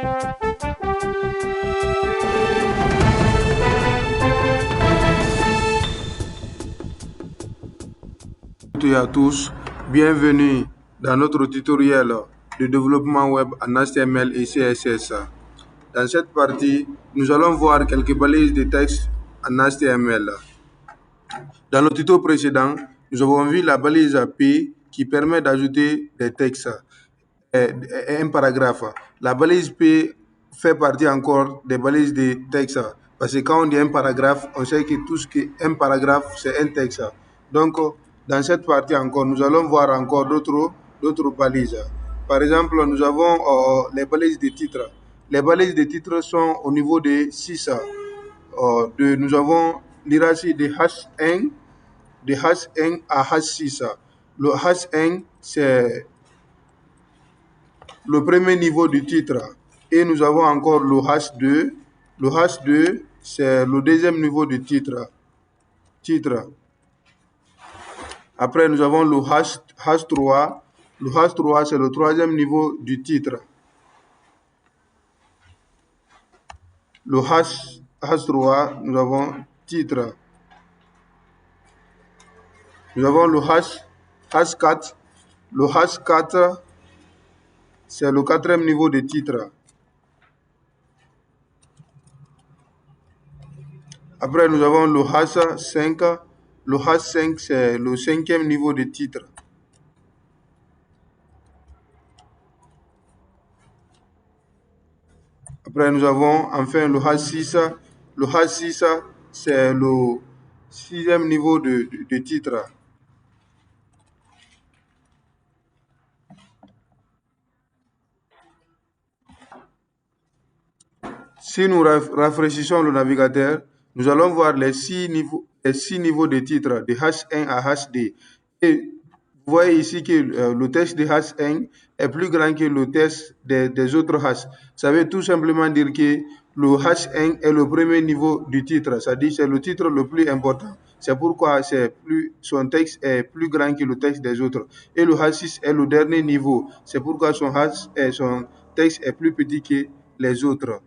Bonjour à tous, bienvenue dans notre tutoriel de développement web en HTML et CSS. Dans cette partie, nous allons voir quelques balises de texte en HTML. Dans le tuto précédent, nous avons vu la balise P qui permet d'ajouter des textes et un paragraphe. La balise P fait partie encore des balises de texte parce que quand on dit un paragraphe, on sait que tout ce qui est un paragraphe, c'est un texte. Donc, dans cette partie encore, nous allons voir encore d'autres balises. Par exemple, nous avons les balises de titre. Les balises de titre sont au niveau de 6. Nous avons l'hierarchie de H1, de H1 à H6. Le H1, c'est le premier niveau du titre. Et nous avons encore le H2. Le H2, c'est le deuxième niveau du titre. Après, nous avons le H3. Le H3, c'est le troisième niveau du titre. Le H3, nous avons titre. Nous avons le H4. Le H4, c'est le quatrième niveau de titre. Après, nous avons le H5. Le H5, c'est le cinquième niveau de titre. Après, nous avons enfin le H6. Le H6, c'est le sixième niveau de titre. Si nous rafraîchissons le navigateur, nous allons voir les six niveaux de titre de H1 à HD. Et vous voyez ici que le texte de H1 est plus grand que le texte des autres H. Ça veut tout simplement dire que le H1 est le premier niveau du titre, c'est-à-dire c'est le titre le plus important. C'est pourquoi son texte est plus grand que le texte des autres. Et le H6 est le dernier niveau. C'est pourquoi son texte est plus petit que les autres.